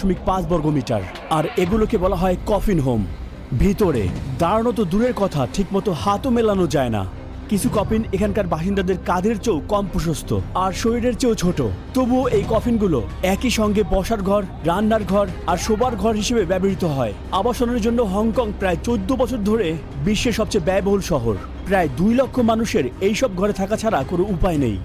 7.5 বর্গমিটার। আর এগুলোকে বলা হয় কফিন হোম। ভিতরে দাঁড়ানো তো দূরের কথা, ঠিকমতো হাতও মেলানো যায় না। কিছু কফিন এখানকার বাসিন্দাদের কাঁধের চেয়েও কম প্রশস্ত আর শরীরের চেয়েও ছোট। তবুও এই কফিনগুলো একই সঙ্গে বসার ঘর, রান্নার ঘর আর শোবার ঘর হিসেবে ব্যবহৃত হয়। আবাসনের জন্য হংকং প্রায় 14 বছর ধরে বিশ্বের সবচেয়ে ব্যয়বহুল শহর। প্রায় 2 লক্ষ মানুষের এইসব ঘরে থাকা ছাড়া কোনো উপায় নেই।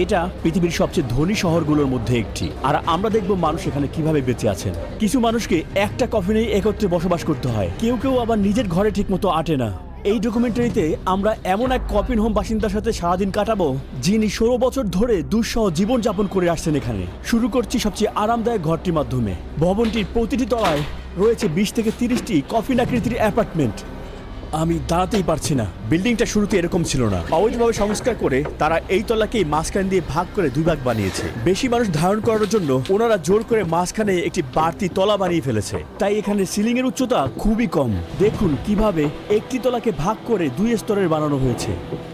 এটা পৃথিবীর সবচেয়ে ধনী শহরগুলোর মধ্যে একটি। আর আমরা দেখব মানুষ এখানে কিভাবে বেঁচে আছেন। কিছু মানুষকে একটা কফিনেই একত্রে বসবাস করতে হয়, কেউ কেউ আবার নিজের ঘরে ঠিকমতো আটে না। এই ডকুমেন্টারিতে আমরা এমন এক কফিন হোম বাসিন্দার সাথে সারাদিন কাটাবো, যিনি 16 বছর ধরে দুঃসহ জীবনযাপন করে আসছেন এখানে। শুরু করছি সবচেয়ে আরামদায়ক ঘরটির মাধ্যমে। ভবনটির প্রতিটি তলায় রয়েছে 20 থেকে 30টি কফিন আকৃতির অ্যাপার্টমেন্ট। আমি দাঁড়াতেই পারছি না। বিল্ডিংটা শুরুতে এরকম ছিল না। অবৈধভাবে সংস্কার করে তারা এই তলাকেই মাঝখান দিয়ে ভাগ করে 2 ভাগ বানিয়েছে। বেশি মানুষ ধারণ করার জন্য ওনারা জোর করে মাঝখানে একটি বাড়তি তলা বানিয়ে ফেলেছে। তাই এখানে সিলিং এর উচ্চতা খুবই কম। দেখুন কিভাবে একটি তলাকে ভাগ করে 2 স্তরের বানানো হয়েছে।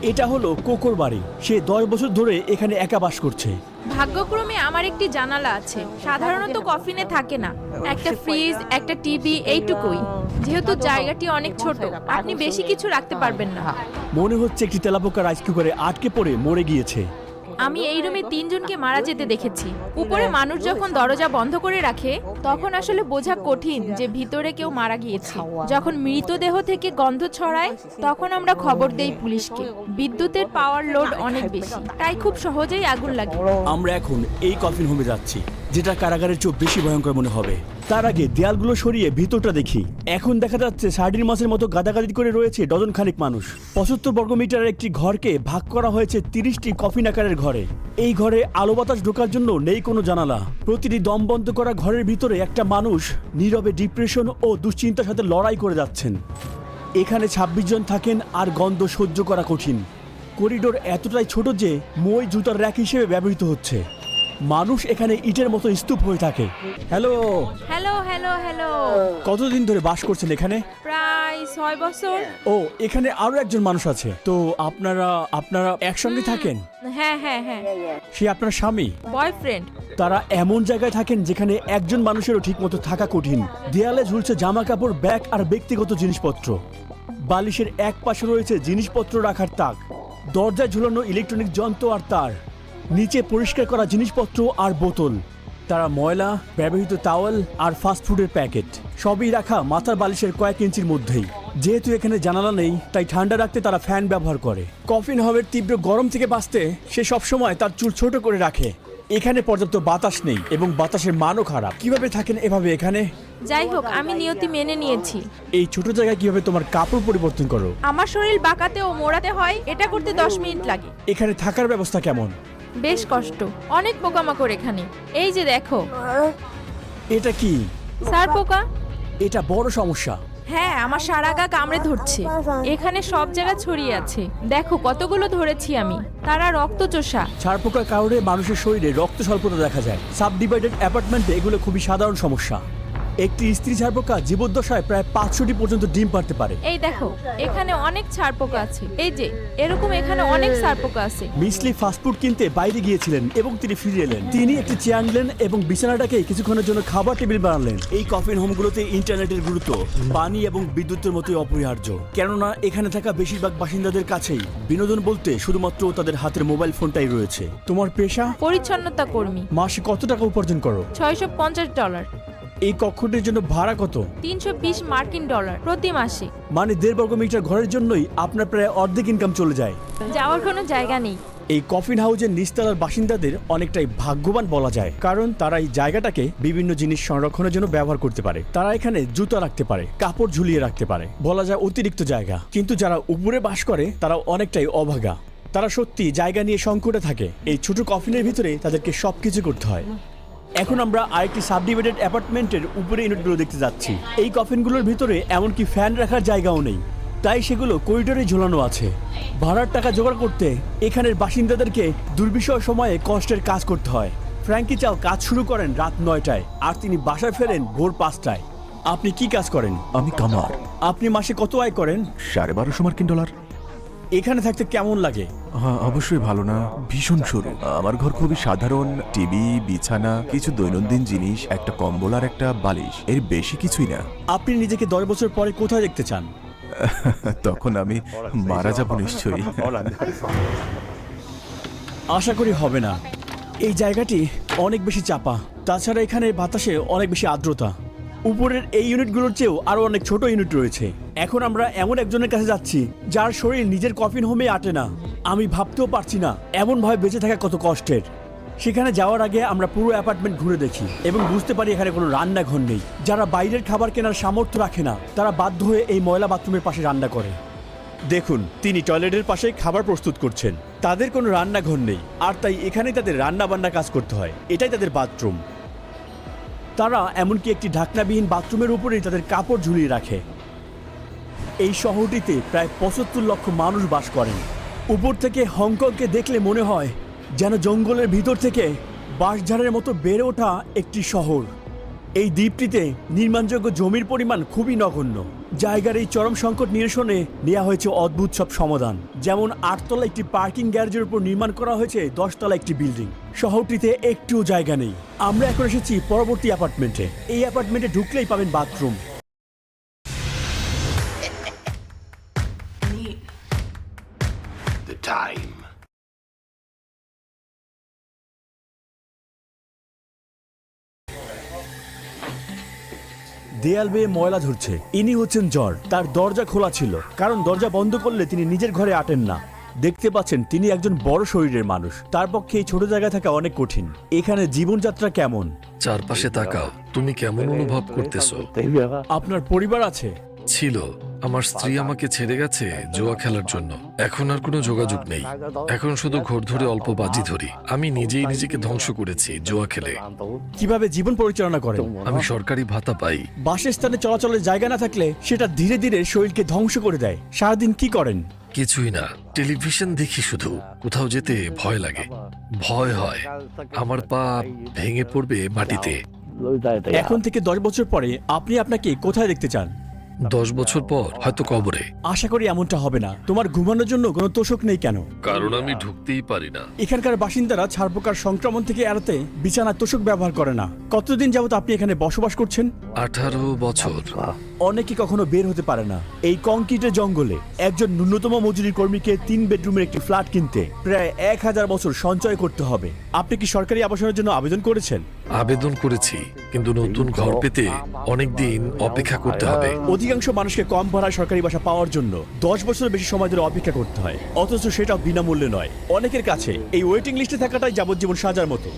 এটা হলো কোকোর বাড়ি। সে 10 বছর ধরে এখানে একা বাস করছে। ভাগ্যক্রমে আমার একটি জানালা আছে। সাধারণত কফিনে থাকে না। একটা ফ্রিজ, একটা টিভি, এইটুকুই। যেহেতু জায়গাটি অনেক ছোট, আপনি বেশি কিছু রাখতে পারবেন না। মনে হচ্ছে একটি তেলাপোকা রাইস কুকারে আটকে পড়ে মরে গিয়েছে। আমি এই রুমে 3 জনকে মারা যেতে দেখেছি। উপরে মানুষ যখন দরজা বন্ধ করে রাখে, তখন আসলে বোঝা কঠিন যে ভিতরে কেউ মারা গিয়েছে। যখন মৃতদেহ থেকে গন্ধ ছড়ায়, তখন আমরা খবর দেই পুলিশকে। বিদ্যুতের পাওয়ার লোড অনেক বেশি, তাই খুব সহজেই আগুন লাগে। আমরা এখন এই কফিন হোমে যাচ্ছি, যেটা কারাগারের চেয়ে বেশি ভয়ঙ্কর মনে হবে। তার আগে দেয়ালগুলো সরিয়ে ভিতরটা দেখি। এখন দেখা যাচ্ছে সার্ডিন মাছের মতো গাদাগাদি করে রয়েছে ডজন খানিক মানুষ। 75 বর্গমিটারের একটি ঘরকে ভাগ করা হয়েছে 30টি কফিন আকারের ঘরে। এই ঘরে আলো বাতাস ঢোকার জন্য নেই কোনো জানালা। প্রতিটি দম বন্ধ করা ঘরের ভিতরে একটা মানুষ নীরবে ডিপ্রেশন ও দুশ্চিন্তার সাথে লড়াই করে যাচ্ছেন। এখানে 26 জন থাকেন আর গন্ধ সহ্য করা কঠিন। করিডোর এতটাই ছোট যে মই জুতার র্যাক হিসেবে ব্যবহৃত হচ্ছে। মানুষ এখানে ইটের মতো স্তূপ হয়ে থাকে। Hello hello hello hello. কতদিন ধরে বাস করছেন এখানে? প্রায় 6 বছর। ও, এখানে আরো একজন মানুষ আছে। তো আপনারা একসঙ্গে থাকেন? হ্যাঁ হ্যাঁ হ্যাঁ। সে আপনার স্বামী? বয়ফ্রেন্ড। তারা এমন জায়গায় থাকেন যেখানে একজন মানুষেরও ঠিকমতো থাকা কঠিন। দেয়ালে ঝুলছে জামা কাপড়, ব্যাগ আর ব্যক্তিগত জিনিসপত্র। বালিশের এক পাশে রয়েছে জিনিসপত্র রাখার তাক। দরজায় ঝুলানো ইলেকট্রনিক যন্ত্র আর তার নিচে পরিষ্কার করা জিনিসপত্র আর বোতল। তারা ময়লা, ব্যবহৃত টাওয়েল আর ফাস্টফুডের প্যাকেট সবই রাখা মাথার বালিশের কয়েক ইঞ্চির মধ্যেই। যেহেতু এখানে জানালা নেই, তাই ঠান্ডা রাখতে তারা ফ্যান ব্যবহার করে। কফিন হোমের তীব্র গরম থেকে বাঁচতে সে সবসময় তার চুল ছোট করে রাখে। এখানে পর্যাপ্ত বাতাস নেই এবং বাতাসের মানও খারাপ। কিভাবে থাকেন এভাবে এখানে? যাই হোক, আমি নিয়তি মেনে নিয়েছি। এই ছোট জায়গায় কিভাবে তোমার কাপড় পরিবর্তন করো? আমার শরীর বাঁকাতে ও মোড়াতে হয়, এটা করতে 10 মিনিট লাগে। এখানে থাকার ব্যবস্থা কেমন? বেশ কষ্ট, অনেক পোকামাকড় এখানে। এই যে দেখো। এটা কি? স্যার পোকা। এটা বড় সমস্যা। হ্যাঁ, আমার সারা গা কামড়ে ধরছে। এখানে সব জায়গা ছড়িয়ে আছে। দেখো কতগুলো ধরেছি আমি। তারা রক্তচোষা। ছারপোকার কারণে মানুষের শরীরে রক্ত স্বল্পতা দেখা যায়। সাবডিভাইডেড অ্যাপার্টমেন্টে এগুলো খুবই সাধারণ সমস্যা। একটি স্ত্রী ছারপোকা জীবদ্দশায় প্রায় 500টি পর্যন্ত ডিম পারতে পারে। এই দেখো, এখানে অনেক ছারপোকা আছে। এই যে এরকম এখানে অনেক ছারপোকা আছে। মিসলি ফাস্টফুড কিনতে বাইরে গিয়েছিলেন এবং তিনি ফিরে এলেন। তিনি একটি চেয়ার নিলেন এবং বিছানাটাকে কিছুক্ষণের জন্য খাবার টেবিল বানালেন। এই কফিন হোমগুলোতে ইন্টারনেটের গুরুত্ব পানি এবং বিদ্যুতের মতোই অপরিহার্য। কেননা এখানে থাকা বেশিরভাগ বাসিন্দাদের কাছেই বিনোদন বলতে শুধুমাত্র তাদের হাতের মোবাইল ফোনটাই রয়েছে। তোমার পেশা? পরিচ্ছন্নতা কর্মী। মাসে কত টাকা উপার্জন করো? $650। এই কক্ষটির জন্য ভাড়া কত? $320 প্রতি মাসে। মানে 1.5 বর্গমিটার ঘরের জন্যই আপনার প্রায় অর্ধেক ইনকাম চলে যায়। যাওয়ার কোনো জায়গা নেই। এই কফিন হাউজের নিচতলার বাসিন্দাদের অনেকটাই ভাগ্যবান বলা যায়, কারণ তারা এই জায়গাটাকে বিভিন্ন জিনিস সংরক্ষণের জন্য ব্যবহার করতে পারে। তারা এখানে জুতা রাখতে পারে, কাপড় ঝুলিয়ে রাখতে পারে, বলা যায় অতিরিক্ত জায়গা। কিন্তু যারা উপরে বাস করে তারা অনেকটাই অভাগা। তারা সত্যি জায়গা নিয়ে সংকটে থাকে। এই ছোট কফিনের ভিতরে তাদেরকে সবকিছু করতে হয়। এখন আমরা আরেকটি সাবডিভাইডেড অ্যাপার্টমেন্টের উপরে ইউনিটগুলো দেখতে যাচ্ছি। এই কফিনগুলোর ভিতরে এমনকি ফ্যান রাখার জায়গাও নেই, তাই সেগুলো করিডোরে ঝোলানো আছে। ভাড়ার টাকা জোগাড় করতে এখানের বাসিন্দাদেরকে দুর্বিষহ সময়ে কষ্টের কাজ করতে হয়। ফ্র্যাঙ্কি চাও কাজ শুরু করেন রাত 9টায় আর তিনি বাসায় ফেরেন ভোর 5টায়। আপনি কি কাজ করেন? আমি কামার। আপনি মাসে কত আয় করেন? $1250 মার্কিন। এখানে থাকতে কেমন লাগে? হ্যাঁ, অবশ্যই ভালো না, ভীষণ সরু। আমার ঘর খুবই সাধারণ, টিভি, বিছানা, কিছু দৈনন্দিন জিনিস, একটা কম্বল আর একটা বালিশ, এর বেশি কিছুই না। আপনি নিজেকে 10 বছর পরে কোথায় দেখতে চান? তখন আমি মারা যাব নিশ্চয়ই। আশা করি হবে না। এই জায়গাটি অনেক বেশি চাপা, তাছাড়া এখানে বাতাসে অনেক বেশি আর্দ্রতা। উপরের এই ইউনিটগুলোর চেয়েও আরো অনেক ছোট ইউনিট রয়েছে। এখন আমরা এমন একজনের কাছে যাচ্ছি যার শরীর নিজের কফিন হোমে আটে না। আমি ভাবতেও পারছি না এমনভাবে বেঁচে থাকা কত কষ্টের। সেখানে যাওয়ার আগে আমরা পুরো অ্যাপার্টমেন্ট ঘুরে দেখি এবং বুঝতে পারি এখানে কোনো রান্নাঘর নেই। যারা বাইরের খাবার কেনার সামর্থ্য রাখে না তারা বাধ্য হয়ে এই ময়লা বাথরুমের পাশে রান্না করে। দেখুন, তিনি টয়লেটের পাশে খাবার প্রস্তুত করছেন। তাদের কোনো রান্নাঘর নেই, আর তাই এখানেই তাদের রান্না বান্না কাজ করতে হয়। এটাই তাদের বাথরুম। তারা এমনকি একটি ঢাকনাবিহীন বাথরুমের উপরেই তাদের কাপড় ঝুলিয়ে রাখে। এই শহরটিতে প্রায় 75 লক্ষ মানুষ বাস করেন। উপর থেকে হংকংকে দেখলে মনে হয় যেন জঙ্গলের ভিতর থেকে বাঁশঝাড়ের মতো বেড়ে ওঠা একটি শহর। এই দ্বীপটিতে নির্মাণযোগ্য জমির পরিমাণ খুবই নগণ্য। জায়গার এই চরম সংকট নিরসনে নেওয়া হয়েছে অদ্ভুত সব সমাধান, যেমন 8 তলা একটি পার্কিং গ্যারেজের উপর নির্মাণ করা হয়েছে 10 তলা একটি বিল্ডিং। শহরটিতে একটুও জায়গা নেই। আমরা এখন এসেছি পরবর্তী অ্যাপার্টমেন্টে। এই অ্যাপার্টমেন্টে ঢুকলেই পাবেন বাথরুম। The time. দেয়াল বেয়ে ময়লা ঝরছে। ইনি হচ্ছেন জ্বর। তার দরজা খোলা ছিল, কারণ দরজা বন্ধ করলে তিনি নিজের ঘরে আটেন না। দেখতে পাচ্ছেন তিনি একজন বড় শরীরের মানুষ। তার পক্ষে এই ছোট জায়গায় থাকা অনেক কঠিন। এখানে জীবনযাত্রা কেমন? চারপাশে তাকাও, তুমি কেমন অনুভব করতেছো? আপনার পরিবার আছে? ছিল, আমার স্ত্রী আমাকে ছেড়ে গেছে জুয়া খেলার জন্য। এখন আর কোনো যোগাযোগ নেই। এখন শুধু ঘর ধরে অল্প বাজি ধরি। আমি নিজেই নিজেকে ধ্বংস করেছি জুয়া খেলে। কিভাবে জীবন পরিচালনা করেন? আমি সরকারি ভাতা পাই। বাসস্থানে চলাচলের জায়গা না থাকলে সেটা ধীরে ধীরে শরীরকে ধ্বংস করে দেয়। সারাদিন কি করেন? কিছুই না, টেলিভিশন দেখি শুধু। কোথাও যেতে ভয় লাগে, ভয় হয় আমার পা ভেঙে পড়বে মাটিতে। এখন থেকে 10 বছর পরে আপনি আপনাকে কোথায় দেখতে চান? 10 বছর পর হয়তো কবরে। আশা করি এমনটা হবে না। তোমার ঘুমানোর জন্য কোনো তোষক নেই কেন? কারণ আমি ঢুকতেই পারি না। এখানকার বাসিন্দারা ছারপোকার সংক্রমণ থেকে এড়াতে বিছানায় তোষক ব্যবহার করে না। কতদিন যাবত আপনি এখানে বসবাস করছেন? 18 বছর। অনেকে কখনো বের হতে পারে না। এই কংক্রিটের জঙ্গলে একজন ন্যূনতম মজুরি কর্মীকে 3 বেডরুমের একটি ফ্ল্যাট কিনতে প্রায় 1000 বছর সঞ্চয় করতে হবে। আপনি কি সরকারি আবাসনের জন্য আবেদন করেছেন? আবেদন করেছি, কিন্তু নতুন ঘর পেতে অনেক দিন অপেক্ষা করতে হবে। অধিকাংশ মানুষকে কম ভাড়ায় সরকারি বাসা পাওয়ার জন্য 10 বছরের বেশি সময় ধরে অপেক্ষা করতে হয়, অথচ সেটাও বিনামূল্যে নয়। অনেকের কাছে এই ওয়েটিং লিস্টে থাকাটাই যাবজ্জীবন সাজার মতো।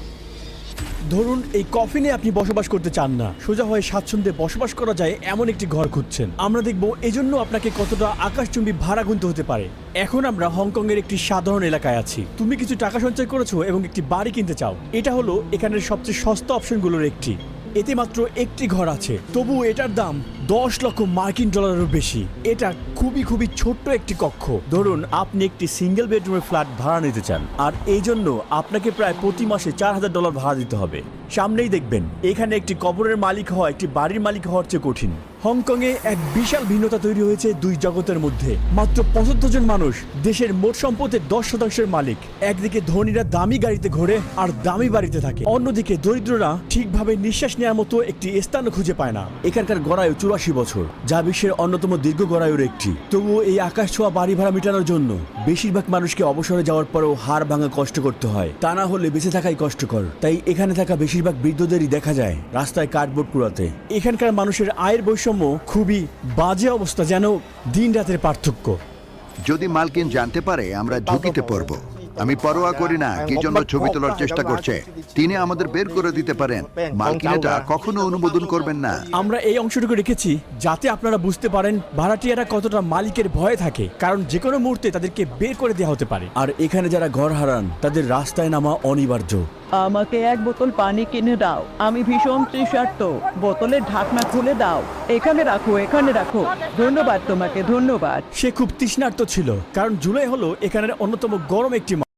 ধরুন এই কফিনে আপনি বসবাস করতে চান না, সোজা হয়ে স্বাচ্ছন্দ্যে বসবাস করা যায় এমন একটি ঘর খুঁজছেন। আমরা দেখব এজন্য আপনাকে কতটা আকাশচুম্বী ভাড়া গুনতে হতে পারে। এখন আমরা হংকং এর একটি সাধারণ এলাকায় আছি। তুমি কিছু টাকা সঞ্চয় করেছো এবং একটি বাড়ি কিনতে চাও। এটা হলো এখানের সবচেয়ে সস্তা অপশনগুলোর একটি। এতে মাত্র একটি ঘর আছে, তবু এটার দাম 10 লক্ষ মার্কিন ডলারেরও বেশি। এটা খুবই ছোট্ট একটি কক্ষ। ধরুন আপনি একটি সিঙ্গেল বেডরুমের ফ্ল্যাট ভাড়া নিতে চান, আর এই জন্য আপনাকে প্রায় প্রতি মাসে $4000 ভাড়া দিতে হবে। সামনেই দেখবেন এখানে একটি কবরের মালিক হওয়া একটি বাড়ির মালিক হওয়ার চেয়ে কঠিন। হংকংয়ে এক বিশাল ভিন্নতা তৈরি হয়েছে দুই জগতের মধ্যে। মাত্র 75 জন মানুষ দেশের মোট সম্পদের 10% মালিক। একদিকে ধনীরা দামি গাড়িতে ঘোরে আর দামি বাড়িতে থাকে, অন্যদিকে দরিদ্ররা ঠিকভাবে নিঃশ্বাস নেওয়ার মতো একটি স্থানও খুঁজে পায় না। এখানকার গড়ায়ু 84 বছর, যা বিশ্বের অন্যতম দীর্ঘ গড়ায়ুর একটি। তবুও এই আকাশ ছোঁয়া বাড়ি ভাড়া মেটানোর জন্য বেশিরভাগ মানুষকে অবসরে যাওয়ার পরেও হাড় ভাঙা কষ্ট করতে হয়। তা না হলে বেঁচে থাকাই কষ্টকর। তাই এখানে থাকা বেশিরভাগ বৃদ্ধদেরই দেখা যায় রাস্তায় কার্ডবোর্ড কুড়াতে। এখানকার মানুষের আয়ের বৈষম্য খুবই বাজে অবস্থা, যেন দিন রাতের পার্থক্য। যদি মালকিন জানতে পারে আমরা ঝুঁকিতে পড়ব, আমি পরোয়া করি না কি জন্য ছবি তোলার চেষ্টা করছে, তিনি আমাদের বের করে দিতে পারেন। মালকিন এটা কখনো অনুমোদন করবেন না। আমরা এই অংশটুকু রেখেছি যাতে আপনারা বুঝতে পারেন ভাড়াটিয়ারা কতটা মালিকের ভয়ে থাকে, কারণ যে কোনো মুহূর্তে তাদেরকে বের করে দেওয়া হতে পারে। আর এখানে যারা ঘর হারান তাদের রাস্তায় নামা অনিবার্য। আমাকে 1 বোতল পানি কিনে দাও, আমি ভীষণ তৃষার্ত। বোতলের ঢাকনা খুলে দাও। এখানে রাখো, এখানে রাখো। ধন্যবাদ তোমাকে, ধন্যবাদ। সে খুব তৃষ্ণার্ত ছিল, কারণ জুলাই হলো এখানের অন্যতম গরম একটি মাস।